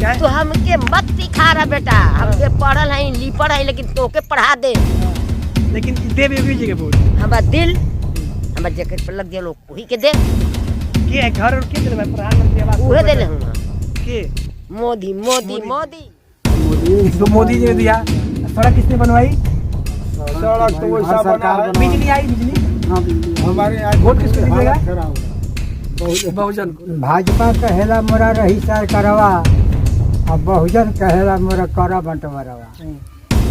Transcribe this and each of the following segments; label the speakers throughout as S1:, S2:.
S1: तो हमके मत सिखा रहा बेटा, हमके पढ़ल है लिपढ़ है लेकिन तोके पढ़ा दे।
S2: लेकिन देव योगी जी के वोट
S1: हमारा दिल हमारा जैकेट पर लग दिया लोग वही के दे
S2: के घर और के दिल में प्रधानमंत्री आवास
S1: उहे देले हूँ
S2: के
S1: मोदी मोदी मोदी
S2: तो मोदी जी ने दिया। सड़क किसने बनवाई?
S3: सड़क तो वैसा बना है।
S2: बिजली आई बिजली
S3: हाँ, बिजली
S2: हमारे यहाँ वोट किसको दीजिएगा? बहुजन
S4: भाजपा कहेला मोरा रही सर करवा अब बहुजन कहेला मोरा करा बंटवारवा।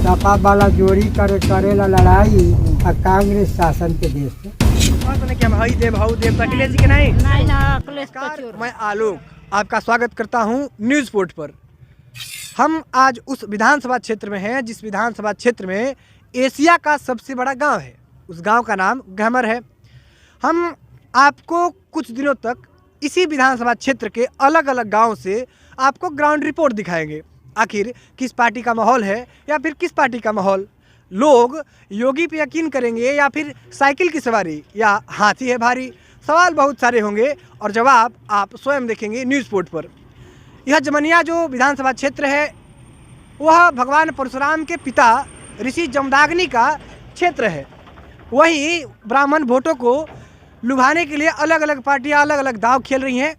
S4: सपा वाला जोड़ी करेला लड़ाई और कांग्रेस शासन के देश में।
S2: कि हम हई देव हाउ देव अखिलेश जी के नहीं
S1: ना अखिलेश का चोर।
S2: मैं आलोक आपका स्वागत करता हूं न्यूज़ पोर्ट पर। हम आज उस विधानसभा क्षेत्र में हैं जिस विधानसभा क्षेत्र में एशिया का सबसे बड़ा गांव है। उस गांव का नाम गहमर है। हम आपको कुछ दिनों तक इसी विधानसभा क्षेत्र के अलग अलग गांव से आपको ग्राउंड रिपोर्ट दिखाएंगे। आखिर किस पार्टी का माहौल है या फिर किस पार्टी का माहौल, लोग योगी पे यकीन करेंगे या फिर साइकिल की सवारी या हाथी है भारी। सवाल बहुत सारे होंगे और जवाब आप स्वयं देखेंगे न्यूज़ पोर्ट पर। यह जमनिया जो विधानसभा क्षेत्र है वह भगवान परशुराम के पिता ऋषि जमदाग्नि का क्षेत्र है। वहीं ब्राह्मण वोटों को लुभाने के लिए अलग अलग पार्टियां अलग अलग दाव खेल रही हैं।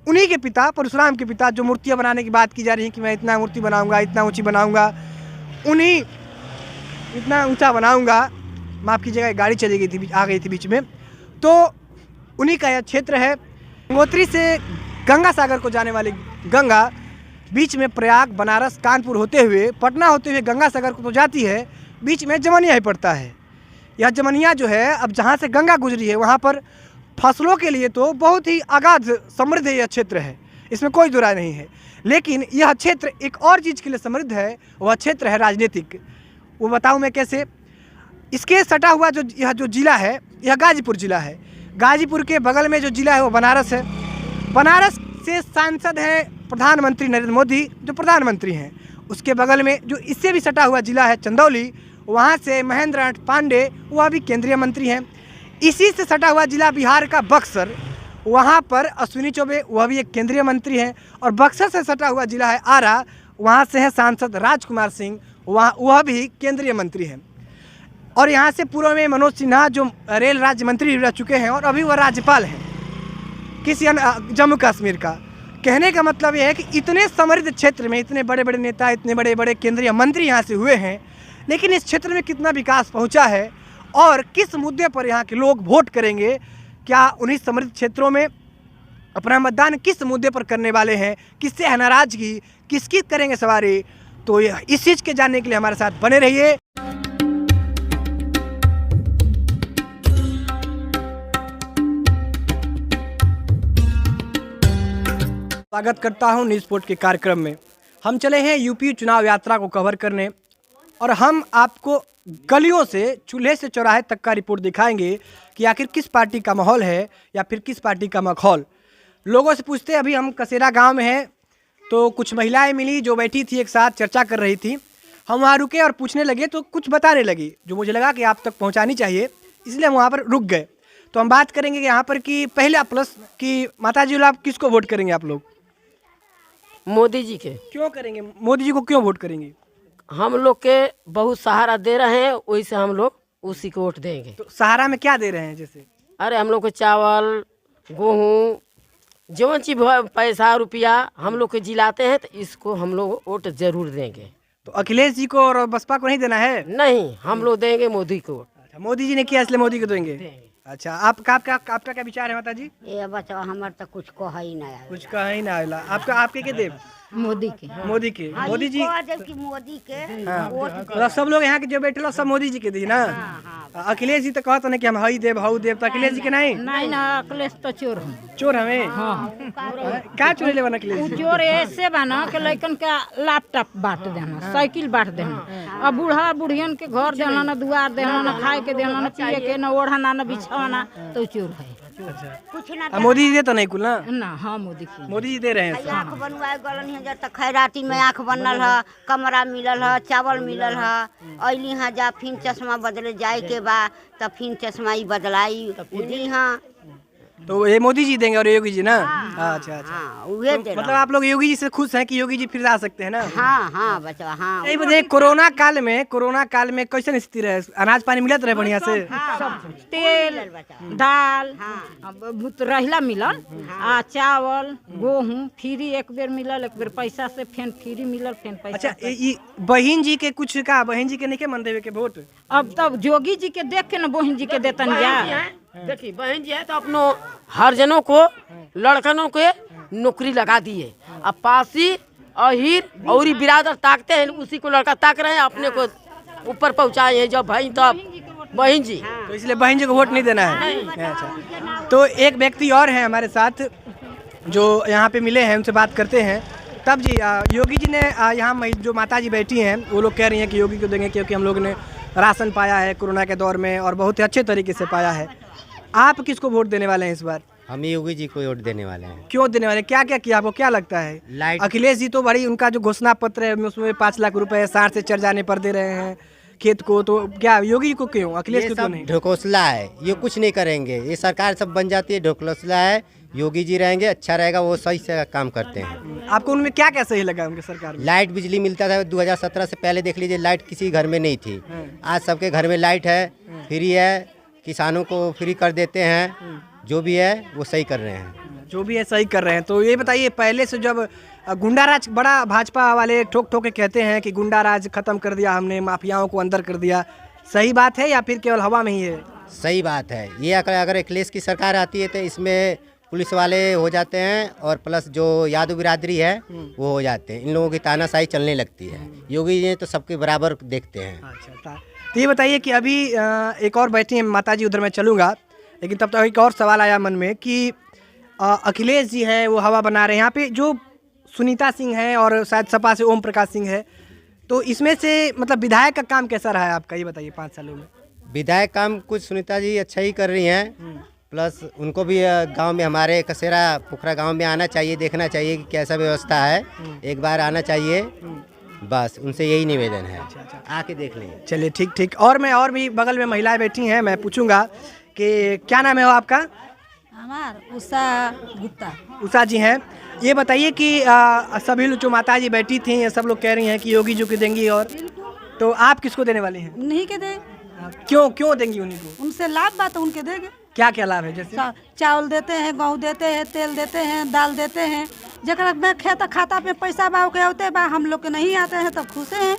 S2: उन्हीं के पिता परशुराम के पिता जो मूर्तियां बनाने की बात की जा रही है कि मैं इतना मूर्ति बनाऊंगा, इतना ऊंची बनाऊंगा, उन्हीं इतना ऊंचा बनाऊंगा, माफ़ कीजिएगा गाड़ी चली गई थी आ गई थी बीच में, तो उन्हीं का यह क्षेत्र है। गंगोत्री से गंगा सागर को जाने वाली गंगा बीच में प्रयाग, बनारस, कानपुर होते हुए पटना होते हुए गंगा सागर को तो जाती है, बीच में जमनिया ही पड़ता है। यह जमनिया जो है अब जहाँ से गंगा गुजरी है वहाँ पर फसलों के लिए तो बहुत ही अगाध समृद्ध यह क्षेत्र है, इसमें कोई दो राय नहीं है। लेकिन यह क्षेत्र एक और चीज़ के लिए समृद्ध है, वह क्षेत्र है राजनीतिक। वो बताऊँ मैं कैसे। इसके सटा हुआ जो जिला है यह गाजीपुर जिला है। गाजीपुर के बगल में जो जिला है वो बनारस है। बनारस से सांसद हैं प्रधानमंत्री नरेंद्र मोदी जो प्रधानमंत्री हैं। उसके बगल में जो इससे भी सटा हुआ जिला है चंदौली, वहाँ से महेंद्र नाथ पांडे वह भी केंद्रीय मंत्री हैं। इसी से सटा हुआ जिला बिहार का बक्सर, वहाँ पर अश्विनी चौबे वह भी एक केंद्रीय मंत्री हैं। और बक्सर से सटा हुआ जिला है आरा, वहाँ से है सांसद राजकुमार सिंह, वह भी केंद्रीय मंत्री हैं। और यहाँ से पूर्व में मनोज सिन्हा जो रेल राज्य मंत्री रह चुके हैं और अभी वह राज्यपाल हैं किसी जम्मू कश्मीर का। कहने का मतलब यह है कि इतने समृद्ध क्षेत्र में इतने बड़े बड़े नेता, इतने बड़े बड़े केंद्रीय मंत्री यहाँ से हुए हैं, लेकिन इस क्षेत्र में कितना विकास पहुँचा है और किस मुद्दे पर यहाँ के लोग वोट करेंगे, क्या उन्हीं समृद्ध क्षेत्रों में अपना मतदान किस मुद्दे पर करने वाले हैं, किससे है नाराजगी, किसकी करेंगे सवारी, तो इस चीज़ के जानने के लिए हमारे साथ बने रहिए। स्वागत करता हूं न्यूज़ पोर्ट के कार्यक्रम में। हम चले हैं यूपी चुनाव यात्रा को कवर करने और हम आपको गलियों से चूल्हे से चौराहे तक का रिपोर्ट दिखाएंगे कि आखिर किस पार्टी का माहौल है या फिर किस पार्टी का माहौल। लोगों से पूछते अभी हम कसेरा गांव में हैं तो कुछ महिलाएं मिली जो बैठी थी एक साथ चर्चा कर रही थी। हम वहाँ रुके और पूछने लगे तो कुछ बताने लगी जो मुझे लगा कि आप तक पहुँचानी चाहिए, इसलिए हम वहाँ पर रुक गए। तो हम बात करेंगे कि यहाँ पर कि पहले प्लस कि माता जी आप किसको वोट करेंगे आप लोग?
S1: मोदी जी के।
S2: क्यों करेंगे मोदी जी को, क्यों वोट करेंगे?
S1: हम लोग के बहुत सहारा दे रहे हैं, वही से हम लोग उसी को वोट देंगे।
S2: तो सहारा में क्या दे रहे हैं? जैसे
S1: अरे हम लोग को चावल, गेहूँ, जो चीज पैसा रुपया हम लोग को जिलाते हैं तो इसको हम लोग वोट जरूर देंगे।
S2: तो अखिलेश जी को और बसपा को नहीं देना है?
S1: नहीं, हम लोग देंगे मोदी को।
S2: अच्छा, मोदी जी ने किया इसलिए मोदी को देंगे। अच्छा, आपका क्या विचार है माता जी?
S5: ये बच्चा हमार तो कुछ कह ही नहीं आया।
S2: कुछ कहा ही ना आला। आपके के देव?
S5: मोदी के।
S2: मोदी के। मोदी जी
S5: मोदी के
S2: मतलब सब लोग यहाँ के जो बैठे सब मोदी जी के दी ना। अखिलेश जी तो कहते ना कि हम हई देव हाउ देव, तो अखिलेश जी के नहीं
S5: ना अखिलेश तो चोर हम।
S2: चोर हमें क्या चोरी ले बना अखिलेश जी?
S5: चोर ऐसे बना के लड़कन के लैपटॉप बांट देना, साइकिल बांट देना, अब बूढ़ा बुढ़ियन के घर देना, न दुआर देना, न खाए के देना, न पिए के, न ओढ़ना, न बिछाना, तो चोर है। कुछ ना
S2: मोदी जी दे तो नहीं कुल ना?
S5: हाँ मोदी
S2: जी दे रहे हैं।
S5: आँख बनवाए गलन है जब तक खैराती में आँख बनल है, कमरा मिलल है, चावल मिलल है, अली हाँ जा फिर चश्मा बदले जाए के बाद तब फिर चश्मा ही बदलाई दी हाँ।
S2: तो ये मोदी जी देंगे और योगी जी ना? अच्छा अच्छा।
S6: हाँ उहे दे
S2: मतलब आप लोग योगी जी से खुश हैं कि योगी जी फिर आ सकते हैं ना?
S6: हाँ हाँ बचवा हाँ
S2: यही बताइए, कोरोना काल में कैसे स्थिति रहे? अनाज पानी मिलत रहे बढ़िया से?
S5: तेल दाल अब तो रहिला मिलल आ चावल गेहूँ फ्री एक बेर मिलल, एक बेर पैसा से फेन फ्री मिलल, फेन पैसा
S2: अच्छा
S5: से।
S2: ये बहन जी के कुछ का, बहन जी के नहीं के मन देवे के वोट?
S5: अब तब जोगी जी के देख के न बहन जी के देतन जा।
S1: देखिए बहन जी है तो अपनों हर जनों को लड़कनों के नौकरी लगा दिए। अब पासी अहिर और बिरादर ताकते हैं, उसी को लड़का ताक रहे हैं, अपने को ऊपर पहुंचाए हैं। जब भाई तब बहन जी,
S2: तो इसलिए बहन जी को वोट नहीं देना है? अच्छा। तो एक व्यक्ति और हैं हमारे साथ जो यहाँ पे मिले हैं, उनसे बात करते हैं। तब जी योगी जी ने यहाँ जो माता जी बैठी हैं वो लोग कह रही हैं कि योगी को देंगे क्योंकि हम लोग ने राशन पाया है कोरोना के दौर में और बहुत ही अच्छे तरीके से पाया है। आप किसको वोट देने वाले हैं इस बार?
S7: हम योगी जी को वोट देने वाले हैं।
S2: क्यों देने वाले? क्या क्या किया, आपको क्या लगता है?
S7: लाइट,
S2: अखिलेश जी तो बड़ी, उनका जो घोषणा पत्र है उसमें 5 लाख रुपए 60 से चढ़ जाने पर दे रहे हैं खेत को, तो क्या योगी को क्यों, अखिलेश
S7: ये
S2: को क्यों
S7: सब
S2: नहीं?
S7: ढकोसला है, ये कुछ नहीं करेंगे। ये सरकार सब बन जाती है, ढकोसला है। योगी जी रहेंगे अच्छा रहेगा, वो सही से काम करते हैं।
S2: आपको उनमें क्या क्या सही लगा उनके सरकार में?
S7: लाइट बिजली मिलता था 2017 से पहले, देख लीजिए लाइट किसी घर में नहीं थी। आज सबके घर में लाइट है, फ्री है, किसानों को फ्री कर देते हैं। जो भी है वो सही कर रहे हैं,
S2: जो भी है सही कर रहे हैं। तो ये बताइए, पहले से जब गुंडाराज, बड़ा भाजपा वाले ठोक ठोक के कहते हैं कि गुंडाराज खत्म कर दिया हमने, माफियाओं को अंदर कर दिया, सही बात है या फिर केवल हवा में ही है?
S7: सही बात है। ये अगर अखिलेश की सरकार आती है तो इसमें पुलिस वाले हो जाते हैं और प्लस जो यादव बिरादरी है वो हो जाते हैं। इन लोगों की तानाशाही चलने लगती है। योगी जी तो सबके बराबर देखते हैं।
S2: अच्छा, तो ये बताइए कि अभी एक और बैठी हैं माता जी, उधर मैं चलूँगा, लेकिन तब तक एक और सवाल आया मन में कि अखिलेश जी हैं वो हवा बना रहे हैं, यहाँ पे जो सुनीता सिंह हैं और शायद सपा से ओम प्रकाश सिंह है, तो इसमें से मतलब विधायक का काम कैसा रहा है आपका, ये बताइए 5 सालों में?
S7: विधायक काम कुछ सुनीता जी अच्छा ही कर रही हैं, प्लस उनको भी गांव में, हमारे कसेरा पोखरा गांव में आना चाहिए, देखना चाहिए कि कैसा व्यवस्था है, एक बार आना चाहिए, बस उनसे यही निवेदन है। आके देख लें।
S2: चलिए ठीक। और मैं, और भी बगल में महिलाएं बैठी हैं, मैं पूछूंगा कि क्या नाम है वो आपका?
S8: हमार उषा गुप्ता।
S2: उषा जी हैं। ये बताइए कि सभी जो माता जी बैठी थी, ये सब लोग कह रही हैं कि योगी जी को देंगी, और तो आप किसको देने वाले हैं?
S8: उन्हीं के दे।
S2: क्यों देंगी उन्हीं को?
S8: उनसे लाभ बात उनके देंगे।
S2: क्या क्या लाभ है? जैसे
S8: चावल देते हैं, गेहूँ देते हैं, तेल देते हैं, दाल देते हैं। जरा खेत खाता पे पैसा बा के होते बा, हम लोग के नहीं आते हैं तो खुश हैं।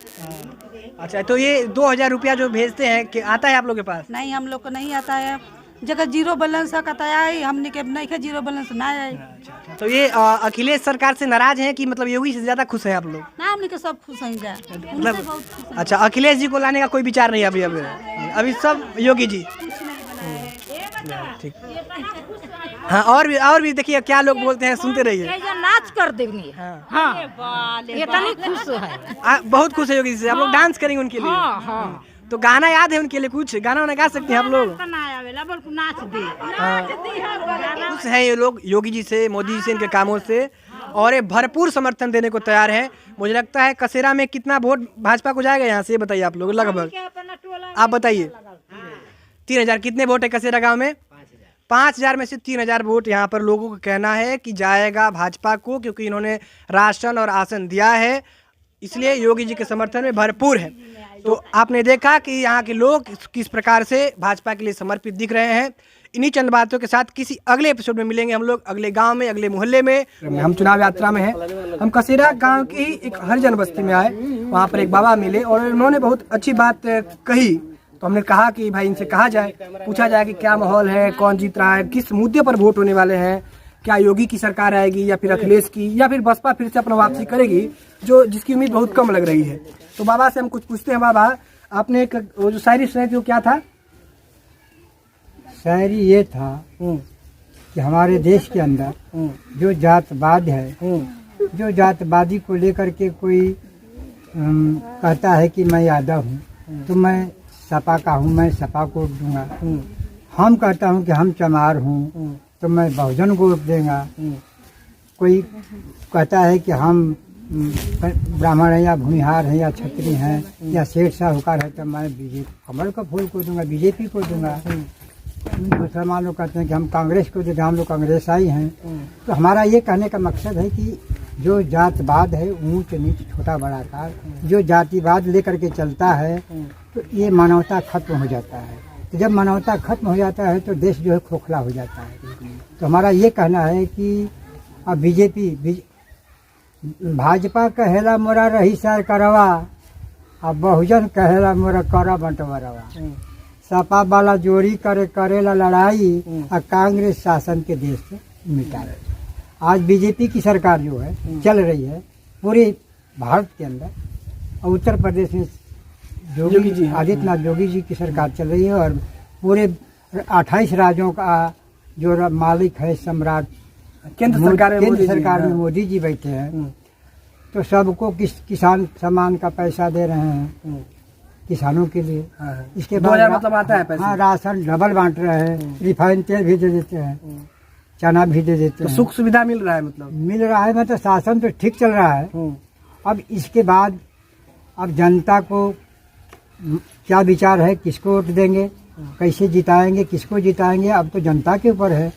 S2: अच्छा, तो ये 2000 रुपया जो भेजते हैं कि आता है आप लोग के पास?
S8: नहीं, हम लोग को नहीं आता है। जगह जीरो बैलेंस आई, हमने के नहीं के जीरो बैलेंस ना आई।
S2: तो ये अखिलेश सरकार से नाराज हैं कि मतलब योगी से ज्यादा खुश हैं आप लोग?
S8: ना, हमने के सब खुश हैं जा।
S2: मतलब अच्छा, अखिलेश जी को लाने का कोई विचार नहीं अभी सब योगी जी? ठीक। हाँ, और भी देखिए क्या लोग बोलते हैं, सुनते रहिए।
S5: नाच कर देंगे। हाँ, इतनी खुश है,
S2: बहुत खुश है योगी जी से। आप लोग डांस करेंगे उनके लिए?
S5: हाँ।
S2: तो गाना याद है उनके लिए? कुछ गाना वाना गा सकते हैं आप लोग?
S5: नाच दे।
S2: खुश हैं ये लोग योगी जी से, मोदी जी से, इनके कामों से, और ये भरपूर समर्थन देने को तैयार हैं। मुझे लगता है कसेरा में कितना वोट भाजपा को जाएगा यहाँ से, ये बताइए आप लोग लगभग? आप बताइए। 3000। कितने वोट है कसेरा गांव में? 5000 में से 3000 वोट यहाँ पर लोगों का कहना है कि जाएगा भाजपा को, क्योंकि इन्होंने राशन और आसन दिया है, इसलिए योगी जी के समर्थन में भरपूर है। तो आपने देखा कि यहाँ के लोग किस प्रकार से भाजपा के लिए समर्पित दिख रहे हैं। इन्हीं चंद बातों के साथ किसी अगले एपिसोड में मिलेंगे हम लोग, अगले गांव में, अगले मोहल्ले में। हम चुनाव यात्रा में हैं। हम कसेरा गांव की एक हरिजन बस्ती में आए, वहाँ पर एक बाबा मिले और उन्होंने बहुत अच्छी बात कही। तो हमने कहा कि भाई इनसे कहा जाए, पूछा जाए कि क्या माहौल है, कौन जीत रहा है, किस मुद्दे पर वोट होने वाले हैं, क्या योगी की सरकार आएगी या फिर अखिलेश की, या फिर बसपा फिर से अपना वापसी करेगी, जिसकी उम्मीद बहुत कम लग रही है। तो बाबा से हम कुछ पूछते हैं। बाबा, आपने एक वो जो शायरी सुनाई थी वो क्या था?
S4: शायरी ये था कि हमारे देश के अंदर जो जातवाद है, जो जातवादी को लेकर के कोई कहता है कि मैं यादव हूँ तो मैं सपा का हूँ, मैं सपा को वोट दूंगा। हम कहता हूँ कि हम चमार हूँ तो मैं बहुजन को वोट देगा। कोई कहता है कि हम ब्राह्मण हैं या भूमिहार हैं या क्षत्रिय हैं या सेठ साहूकार है तो मैं बीजेपी, कमल का फूल को दूंगा, बीजेपी को दूंगा। मुसलमान लोग कहते हैं कि हम कांग्रेस को देते, हम लोग कांग्रेस आई हैं। तो हमारा ये कहने का मकसद है कि जो जातवाद है, ऊंच नीच छोटा बड़ा का जो जातिवाद लेकर के चलता है, तो ये मानवता खत्म हो जाता है। तो जब मानवता खत्म हो जाता है तो देश जो है खोखला हो जाता है। तो हमारा ये कहना है कि अब भाजपा कहेला मोरा रही सर करवा, अब बहुजन कहेला मोरा करा बंटवारवा। सपा वाला जोड़ी करेला लड़ाई, और कांग्रेस शासन के देश से मिटाए। आज बीजेपी की सरकार जो है चल रही है पूरे भारत के अंदर, और उत्तर प्रदेश में योगी जी, आदित्यनाथ योगी जी की सरकार चल रही है, और पूरे 28 राज्यों का जो मालिक है, सम्राट केंद्र सरकार में मोदी जी बैठे हैं। तो सबको किसान सम्मान का पैसा दे रहे हैं किसानों के लिए। इसके बाद मतलब आता है पैसा। हाँ, राशन डबल बांट रहे हैं, रिफाइंड तेल भी दे देते हैं, चना भी दे देते हैं।
S2: सुख सुविधा मिल रहा है, मतलब
S4: मिल रहा है, मतलब शासन तो ठीक चल रहा है। अब इसके बाद अब जनता को क्या विचार है, किसको वोट देंगे, कैसे जिताएंगे, किसको जिताएंगे, अब तो जनता के ऊपर है।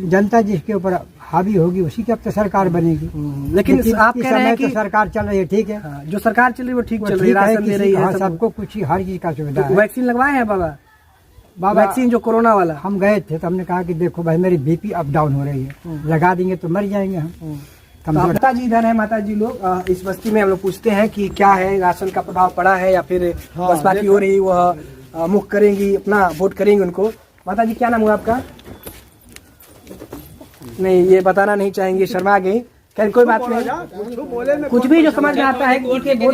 S4: जनता जिसके ऊपर हावी होगी उसी की अब तो सरकार बनेगी।
S2: लेकिन आप कह रहे हैं कि
S4: तो सरकार चल रही है, ठीक है।
S2: हाँ, जो सरकार चल रही है वो ठीक चल रही है, राशन दे रही है,
S4: सबको कुछ ही हर चीज का सुविधा है।
S2: वैक्सीन लगवाए हैं बाबा वैक्सीन जो कोरोना वाला?
S4: हम गए थे तो हमने कहा कि देखो भाई मेरी बीपी अप डाउन हो रही है, लगा देंगे तो मर जाएंगे हम।
S2: माता जी इधर है, माता जी लोग इस बस्ती में हम लोग पूछते हैं कि क्या है, राशन का प्रभाव पड़ा है या फिर बसपा की हो रही वह मुख करेंगी, अपना वोट करेंगे उनको। माता जी क्या नाम हुआ आपका? नहीं, ये बताना नहीं चाहेंगे, शर्मा गई। खैर कोई बात नहीं, कुछ भी जो समझ में आता है कि वोट करेंगे,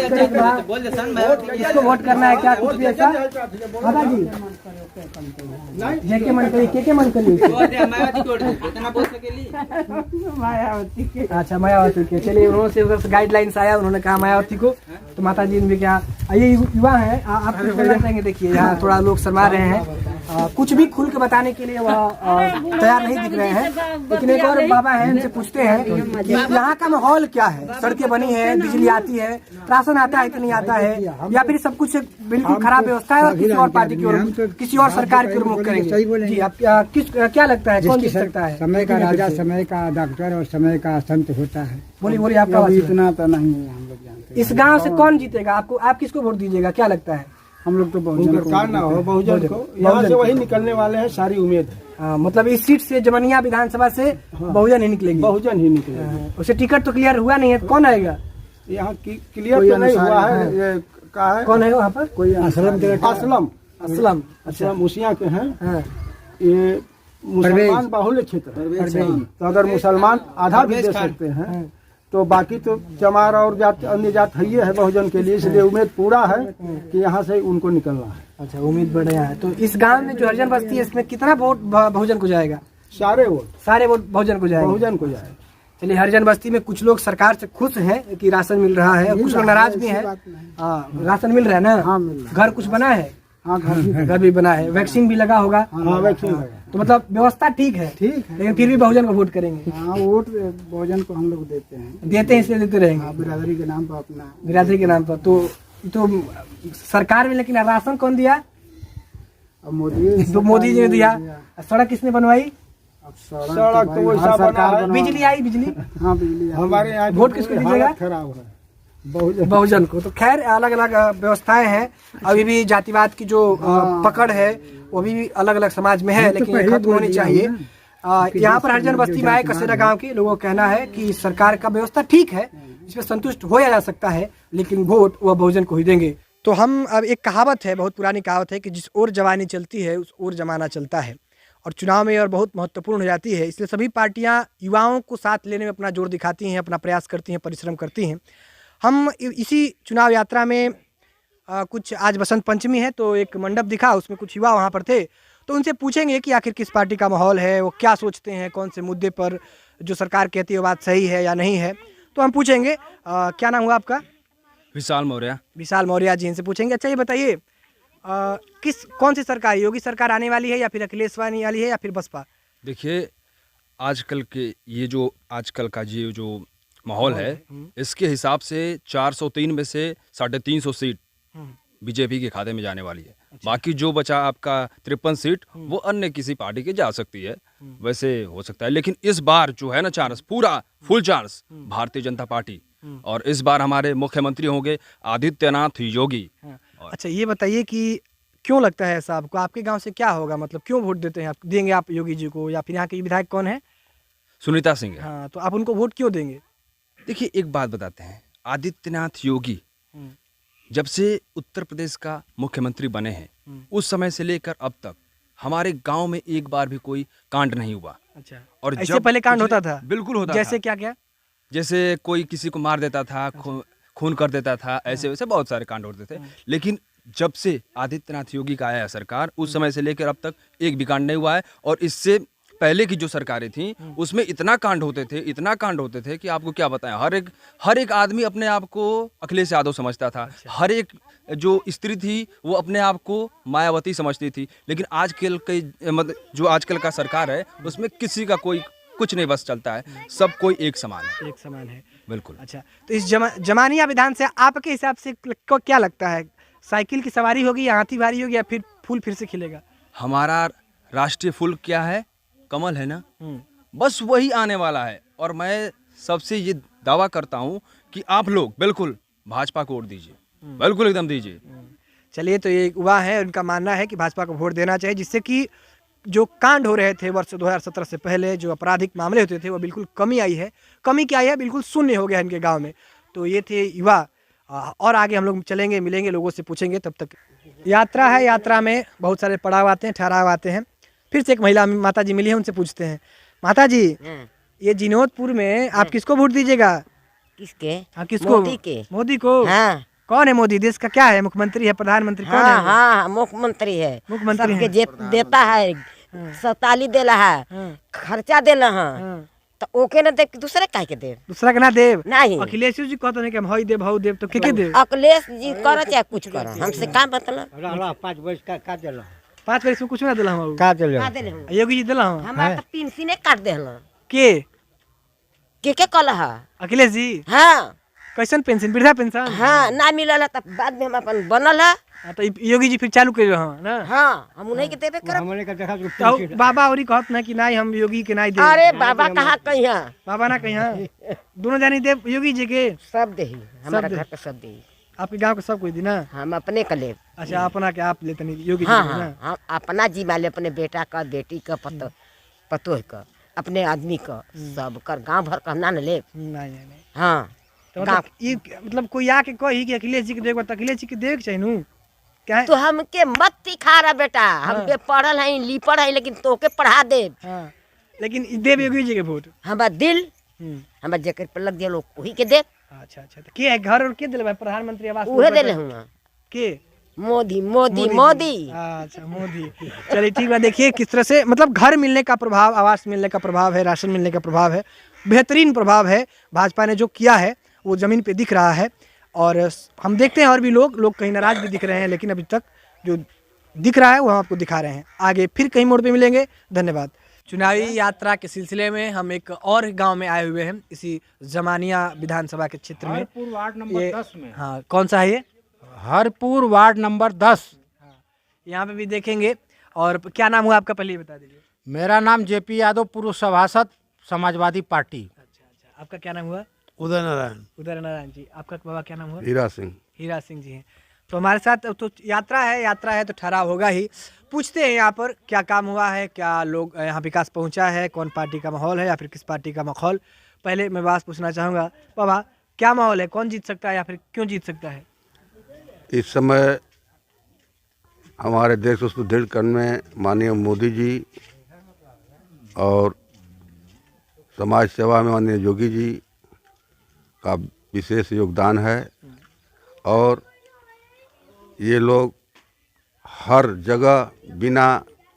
S2: किसको वोट करना है, क्या कुछ भी ऐसा। माता जी जेके मन करी, के मन करी, अच्छा मायावती के। चलिए, उन्होंने से उधर से गाइडलाइंस आया, उन्होंने कहा मायावती को। तो माता जी ने क्या, ये युवा है, आप कुछ बोलना चाहेंगे? देखिए यहाँ थोड़ा लोग शर्मा रहे हैं, कुछ भी खुल के बताने के लिए वह तैयार नहीं दिख रहे हैं। लेकिन एक और बाबा है, इनसे पूछते हैं कि यहाँ का माहौल क्या है, सड़कें बनी है, बिजली आती है, राशन आता है कि नहीं आता है, या फिर सब कुछ बिल्कुल खराब व्यवस्था है और किसी और पार्टी की ओर, किसी और सरकार की ओर मुख करेंगे? जी, आप क्या लगता है, कौन जीत सकता है?
S4: समय का राजा, समय का डॉक्टर और समय का संत होता है।
S2: बोलिए आपका
S4: इतना तो नहीं है, हम लोग जानते।
S2: इस गांव से कौन जीतेगा? आपको, आप किसको वोट दीजिएगा, क्या लगता है?
S4: हम लोग तो बहुजन
S3: को, यहाँ से वही निकलने वाले हैं, सारी उम्मीद है।
S2: मतलब इस सीट से, जमनिया विधानसभा से बहुजन ही निकलेगी?
S3: बहुजन ही निकलेगी।
S2: उसे टिकट तो क्लियर हुआ नहीं है, कौन आएगा?
S3: यहाँ क्लियर तो नहीं हुआ है, ये कहा है।
S2: कौन है वहाँ पर?
S4: कोई
S3: असलम
S2: अच्छा,
S3: मुसिया के हैं। ये मुसलमान बाहुल्य क्षेत्र है, तो अगर मुसलमान आधा भी दे सकते हैं तो बाकी तो चमार और जात, अन्य जात है बहुजन के लिए, इसलिए उम्मीद पूरा है कि यहाँ से उनको निकलना है।
S2: अच्छा, उम्मीद बढ़िया है। तो इस गांव में जो हरिजन बस्ती है, इसमें कितना वोट बहुजन को जाएगा?
S3: सारे वोट
S2: बहुजन को जाएगा।
S3: बहुजन को जाएगा।
S2: चलिए, हरिजन बस्ती में कुछ लोग सरकार से खुश हैं कि राशन मिल रहा है, कुछ लोग नाराज भी हैं। हाँ, राशन मिल रहा है ना?
S4: हाँ,
S2: घर कुछ बना है?
S4: हाँ,
S2: घर भी बना है, वैक्सीन भी लगा होगा?
S3: हाँ, वैक्सीन लगा।
S2: तो मतलब व्यवस्था ठीक है, लेकिन फिर भी बहुजन को वोट करेंगे?
S4: हाँ, वोट बहुजन को हम लोग देते हैं,
S2: इसलिए देते रहेंगे
S4: बिरादरी के नाम पर, अपना
S2: बिरादरी के नाम पर। तो सरकार में, लेकिन राशन कौन दिया? मोदी जी ने दिया। सड़क किसने बनवाई?
S3: सड़क तो वैसा बना है।
S2: बिजली आई? बिजली,
S4: हाँ, बिजली
S3: हमारे यहाँ
S2: वोट किसको दीजिएगा?
S3: खराब है,
S2: बहुजन को। तो खैर, अलग अलग व्यवस्थाएं हैं, अभी भी जातिवाद की जो पकड़ है वो भी अलग अलग समाज में है, लेकिन ये खत्म होनी चाहिए। यहाँ पर हरिजन बस्ती में आए कसेरा गांव के लोगों का कहना है कि सरकार का व्यवस्था ठीक है, इसमें संतुष्ट होया जा सकता है, लेकिन वोट वह बहुजन को ही देंगे। तो हम, अब एक कहावत है, बहुत पुरानी कहावत है कि जिस ओर जवानी चलती है उस ओर जमाना चलता है, और चुनाव में और बहुत महत्वपूर्ण हो जाती है। इसलिए सभी पार्टियां युवाओं को साथ लेने में अपना जोर दिखाती हैं, अपना प्रयास करती हैं, परिश्रम करती हैं। हम इसी चुनाव यात्रा में कुछ, आज बसंत पंचमी है तो एक मंडप दिखा, उसमें कुछ युवा वहाँ पर थे, तो उनसे पूछेंगे कि आखिर किस पार्टी का माहौल है, वो क्या सोचते हैं, कौन से मुद्दे पर जो सरकार कहती है वो बात सही है या नहीं है। तो हम पूछेंगे, क्या नाम हुआ आपका?
S9: विशाल मौर्य।
S2: विशाल मौर्य जी, इनसे पूछेंगे। अच्छा, ये बताइए, कौन सी सरकार, योगी सरकार आने वाली है या फिर अखिलेश आने वाली है या फिर बसपा?
S9: देखिए, आजकल के ये जो आजकल का ये जो माहौल है, इसके हिसाब से 403 में से 350 सीट बीजेपी के खाते में जाने वाली है। बाकी जो बचा आपका 53 सीट वो अन्य किसी पार्टी की जा सकती है, वैसे हो सकता है। लेकिन इस बार जो है ना चांस, पूरा full chance Bharatiya Janata party, और इस बार हमारे मुख्यमंत्री होंगे आदित्यनाथ योगी।
S2: अच्छा, ये बताइए कि क्यों लगता है ऐसा आपको? आपके गांव से क्या होगा, मतलब क्यों वोट देते हैं आप, देंगे आप योगी जी को, या फिर यहाँ के विधायक कौन है?
S9: सुनीता सिंह है।
S2: हाँ, तो आप उनको वोट क्यों देंगे?
S9: देखिए एक बात बताते हैं, आदित्यनाथ योगी जब से उत्तर प्रदेश का मुख्यमंत्री बने हैं उस समय से लेकर अब तक हमारे गांव में एक बार भी कोई कांड नहीं हुआ।
S2: अच्छा,
S9: और
S2: इससे
S9: जब
S2: पहले कांड होता था?
S9: बिल्कुल होता
S2: जैसे
S9: था।
S2: क्या क्या?
S9: जैसे कोई किसी को मार देता था, खून कर देता था, ऐसे वैसे बहुत सारे कांड होते थे। लेकिन जब से आदित्यनाथ योगी का आया है सरकार, उस समय से लेकर अब तक एक भी कांड नहीं हुआ है। और इससे पहले की जो सरकारें थी उसमें इतना कांड होते थे कि आपको क्या बताएं। हर एक आदमी अपने आप को अखिलेश यादव समझता था। हर एक जो स्त्री थी वो अपने आप को मायावती समझती थी। लेकिन आजकल के मतलब जो आजकल का सरकार है उसमें किसी का कोई कुछ नहीं बस चलता है, सब कोई एक समान है।
S2: एक समान है,
S9: बिल्कुल।
S2: अच्छा, तो इस जमानिया विधान से आपके हिसाब से क्या लगता है, साइकिल की सवारी होगी या हाथी भारी होगी, या फिर फूल फिर से खिलेगा?
S9: हमारा राष्ट्रीय फूल क्या है? कमल है ना, बस वही आने वाला है। और मैं सबसे ये दावा करता हूँ कि आप लोग बिल्कुल भाजपा को वोट दीजिए, बिल्कुल एकदम दीजिए।
S2: चलिए, तो ये युवा है, उनका मानना है कि भाजपा को वोट देना चाहिए, जिससे कि जो कांड हो रहे थे वर्ष 2017 से पहले, जो आपराधिक मामले होते थे, वो बिल्कुल कमी क्या आई है, बिल्कुल शून्य हो गया इनके गांव में। तो ये थे युवा, और आगे हम लोग चलेंगे, मिलेंगे, लोगों से पूछेंगे। तब तक यात्रा है, यात्रा में बहुत सारे पड़ाव आते हैं, ठहराव आते हैं। फिर से एक महिला माता जी मिली है, उनसे पूछते हैं। माता जी, ये जिनोदपुर में आप किसको वोट दीजिएगा?
S6: किसके?
S2: हाँ, किसको? मोदी के। मोदी को? हाँ। कौन है मोदी? देश का क्या है, मुख्यमंत्री है, प्रधानमंत्री कौन है?
S6: हाँ, मुख्यमंत्री है,
S2: मुख्यमंत्री है।
S6: सबके देता है, 47 देला है, खर्चा देला है, तो ओके ना दे, दूसरे काहे के दे?
S2: दूसरा के ना देव?
S6: नहीं।
S2: अखिलेश जी कहते हैं कि हम हई देव हऊ देव, तो के देव?
S6: अखिलेश जी करो चाहे कुछ करो, हमसे का मतलब?
S4: 5 वर्ष का दिला,
S2: 5 वर्ष में कुछ ना दिला हम
S4: का दिला,
S2: योगी जी दिला
S6: हमारा तो पेंशन काट देला।
S2: के
S6: कल है?
S2: अखिलेश जी।
S6: हाँ।
S2: कैसन पेंशन? वृद्धा पेंशन?
S6: हाँ, ना मिलल है, तब बाद में हम अपन बनल है।
S2: तो योगी जी फिर चालू कर ना?
S6: हाँ, हम उन्हीं के देवे करब।
S4: हमने का देखा
S2: तो बाबा औरी कहत ना कि नहीं हम योगी के नहीं दे।
S6: अरे बाबा कहा कहिया,
S2: बाबा ना कहिया, दोनों जानी दे योगी जी के।
S6: सब दे, हमारा घर का सब दे,
S2: आपके गांव के सब कोई दी ना?
S6: हम अपने का ले।
S2: अच्छा, अपना के आप लेते नहीं योगी जी?
S6: हाँ, हम अपना जी माले, अपने बेटा का, बेटी का, पतोह का, अपने आदमी का, सब कर गांव भर का ना ले।
S2: नहीं।
S6: हाँ,
S2: तो मतलब कोई आके कही कि अखिलेश जी के देख, तो अखिलेश जी के देख चाहिए नू क्या है?
S6: तो हमके मत सिखा रहा बेटा, हम पे पढ़ल है, लिपड़ है, लेकिन तोके पढ़ा दे।
S2: हाँ, लेकिन देव योगी जी के वोट
S6: हमारा दिल, हमारा जेकर पर लग दिया लोग वही के दे।
S2: अच्छा, तो के है घर और के दिले भाई? प्रधानमंत्री आवास
S6: उहे देले हुआ
S2: के?
S6: मोदी।
S2: अच्छा, मोदी। चलिए ठीक है, देखिए किस तरह से मतलब घर मिलने का प्रभाव, आवास मिलने का प्रभाव है, राशन मिलने का प्रभाव है, बेहतरीन प्रभाव है। भाजपा ने जो किया है वो जमीन पे दिख रहा है। और हम देखते हैं और भी लोग कहीं नाराज भी दिख रहे हैं, लेकिन अभी तक जो दिख रहा है वो हम आपको दिखा रहे हैं। आगे फिर कहीं मोड़ पे मिलेंगे। धन्यवाद। चुनावी यात्रा के सिलसिले में हम एक और गांव में आए हुए हैं, इसी जमानिया विधानसभा के क्षेत्र में।
S10: हरपुर वार्ड नंबर 10 में।
S2: हाँ, कौन सा है ये?
S10: Harpur ward number 10।
S2: यहाँ पे भी देखेंगे। और क्या नाम हुआ आपका, पहले बता दीजिए।
S10: मेरा नाम जेपी यादव, पूर्व सभासद, समाजवादी पार्टी।
S2: अच्छा, आपका क्या नाम हुआ?
S11: उदय
S2: नारायण जी। आपका बाबा क्या नाम हुआ?
S11: हीरा सिंह जी हैं।
S2: तो हमारे साथ तो यात्रा है तो ठहराव होगा ही। पूछते हैं यहाँ पर क्या काम हुआ है, क्या लोग यहाँ विकास पहुँचा है, कौन पार्टी का माहौल है या फिर किस पार्टी का माहौल। पहले मैं बात पूछना चाहूँगा, बाबा क्या माहौल है, कौन जीत सकता है या फिर क्यों जीत सकता है?
S11: इस समय हमारे देश को सुदृढ़ करने में माननीय मोदी जी और समाज सेवा में माननीय योगी जी का विशेष योगदान है। और ये लोग हर जगह बिना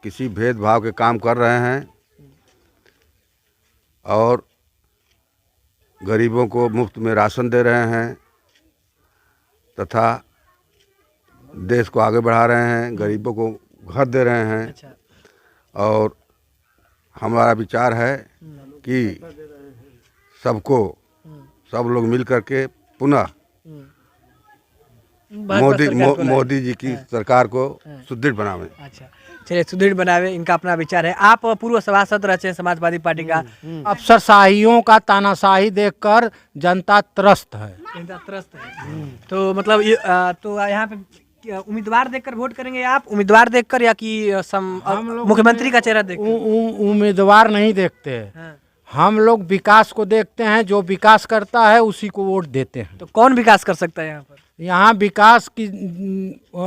S11: किसी भेदभाव के काम कर रहे हैं और गरीबों को मुफ्त में राशन दे रहे हैं तथा देश को आगे बढ़ा रहे हैं, गरीबों को घर दे रहे हैं।
S2: अच्छा।
S11: और हमारा विचार है कि सब लोग मिल करके पुनः मोदी जी की सरकार को सुदृढ़ बनावे।
S2: अच्छा, चलिए सुदृढ़ बनावे, इनका अपना विचार है। आप पूर्व सभासद रहे हैं समाजवादी पार्टी का।
S10: अफसरशाहियों का तानाशाही देखकर जनता त्रस्त है।
S2: जनता त्रस्त है। तो मतलब तो यहाँ पे उम्मीदवार देखकर वोट करेंगे आप? उम्मीदवार देखकर या कि मुख्यमंत्री का चेहरा देख?
S10: उम्मीदवार नहीं देखते, हम लोग विकास को देखते हैं। जो विकास करता है उसी को वोट देते हैं।
S2: तो कौन विकास कर सकता है यहाँ पर?
S10: यहाँ विकास की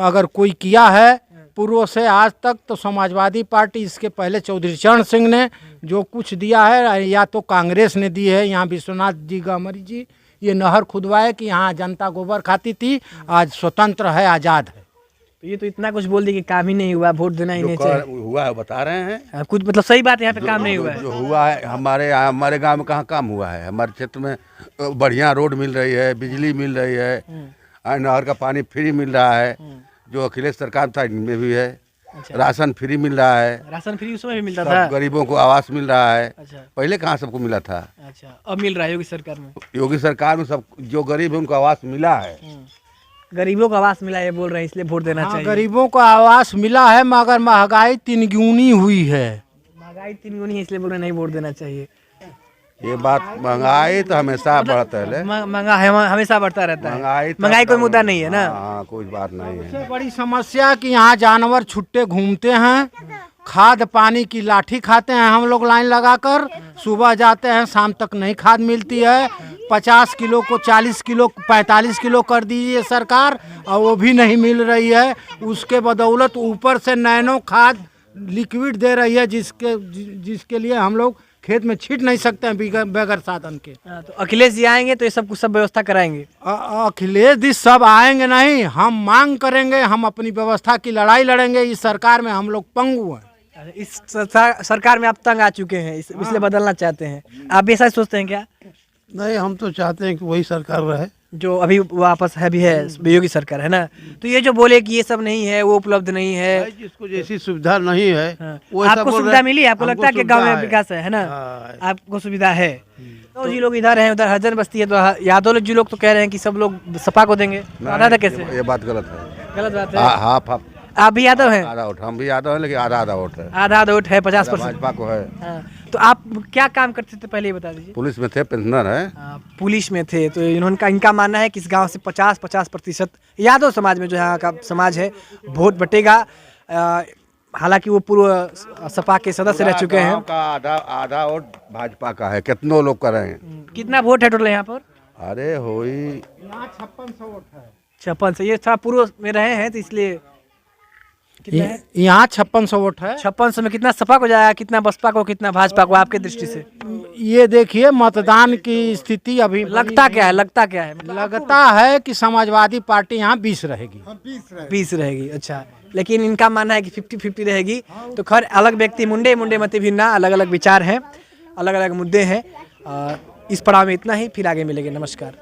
S10: अगर कोई किया है पूर्व से आज तक तो समाजवादी पार्टी, इसके पहले चौधरी चरण सिंह ने जो कुछ दिया है या तो कांग्रेस ने दी है। यहाँ विश्वनाथ जी गामरी जी ये नहर खुदवाए कि यहाँ जनता गोबर खाती थी, आज स्वतंत्र है, आज़ाद है।
S2: तो ये तो इतना कुछ बोल दी कि काम ही नहीं हुआ, वोट देना ही नहीं चाहिए।
S11: हुआ है बता रहे हैं
S2: कुछ मतलब सही बात है, यहाँ पे काम नहीं हुआ है।
S11: जो हुआ है हमारे गांव में कहाँ काम हुआ है? हमारे क्षेत्र में बढ़िया रोड मिल रही है, बिजली मिल रही है, नहर का पानी फ्री मिल रहा है, जो अखिलेश सरकार था इनमें भी है। अच्छा। राशन फ्री मिल रहा है।
S2: राशन फ्री उसमें भी मिलता था।
S11: गरीबों को आवास मिल रहा है।
S2: अच्छा।
S11: पहले कहाँ सबको मिला था?
S2: अच्छा, अब मिल रहा है योगी सरकार में।
S11: योगी सरकार में सब जो गरीब है उनको आवास मिला है।
S2: गरीबों को आवास मिला है बोल रहे हैं, इसलिए वोट देना चाहिए।
S10: गरीबों को आवास मिला है मगर महंगाई 3 गुनी हुई है।
S2: महंगाई 3 गुनी है इसलिए बोल रहे नहीं वोट देना चाहिए।
S11: ये बात महंगाई तो हमेशा बढ़ता है।
S2: महंगाई हमेशा बढ़ता रहता है। महंगाई कोई मुद्दा नहीं है ना।
S11: हाँ, कोई बात नहीं है।
S10: सबसे बड़ी समस्या कि यहाँ जानवर छुट्टे घूमते हैं, खाद पानी की लाठी खाते हैं। हम लोग लाइन लगाकर सुबह जाते हैं, शाम तक नहीं खाद मिलती है। 50 किलो को 40 किलो 45 किलो कर दीजिए सरकार, और वो भी नहीं मिल रही है। उसके बदौलत ऊपर से नैनो खाद लिक्विड दे रही है, जिसके लिए हम लोग खेत में छीट नहीं सकते हैं बगैर साधन के।
S2: तो अखिलेश जी आएंगे तो ये सब कुछ सब व्यवस्था कराएंगे?
S10: अखिलेश जी सब आएंगे नहीं, हम मांग करेंगे, हम अपनी व्यवस्था की लड़ाई लड़ेंगे। इस सरकार में हम लोग पंगु हैं।
S2: इस सरकार में आप तंग आ चुके हैं, इसलिए बदलना चाहते हैं। आप भी ऐसा सोचते हैं क्या?
S12: नहीं, हम तो चाहते हैं कि वही सरकार रहे
S2: जो अभी वापस है भी है, योगी सरकार है ना। तो ये जो बोले कि ये सब नहीं है, वो उपलब्ध नहीं है,
S12: जिसको जैसी सुविधा नहीं है
S2: वो आपको सुविधा मिली? आपको लगता है कि गांव में विकास है ना? आपको सुविधा है। तो जी लोग इधर हैं, उधर हरिजन बस्ती है, तो यादव जी लोग तो कह रहे हैं कि सब लोग सपा को देंगे। आधा था कैसे?
S11: ये बात गलत है।
S2: गलत बात है।
S11: हाफ
S2: आप भी यादव हैं?
S11: आधा वोट हम भी यादव हैं, लेकिन आधा वोट है।
S2: आधा वोट है, 50%
S11: भाजपा को है।
S2: तो आप क्या काम करते थे पहले ये बता दीजिए।
S11: पुलिस में थे, पेंशनर है।
S2: पुलिस में थे, तो इनका मानना है कि इस गांव से 50% यादव समाज में जो यहाँ का समाज है वोट बटेगा। हालांकि वो पूर्व सपा के सदस्य रह चुके हैं।
S11: आधा वोट भाजपा का है। कितनों लोग कर रहे हैं?
S2: कितना वोट है टोटल यहाँ पर?
S11: अरे होई
S10: यहाँ 5600 वोट है।
S2: 5600, ये थोड़ा पूर्व में रहे हैं तो इसलिए
S10: यहाँ 5600 वोट है।
S2: 5600 में कितना सपा को जाएगा, कितना बसपा को, कितना भाजपा को, आपके दृष्टि से?
S10: ये देखिए मतदान की स्थिति अभी
S2: लगता क्या है?
S10: लगता है कि समाजवादी पार्टी यहाँ 20 रहेगी।
S2: 20 रहेगी। अच्छा, लेकिन इनका मानना है कि 50-50 रहेगी। तो खैर अलग व्यक्ति मुंडे मत भिन्ना, अलग अलग विचार हैं, अलग अलग मुद्दे हैं। इस पड़ाव में इतना ही, फिर आगे मिलेंगे। नमस्कार।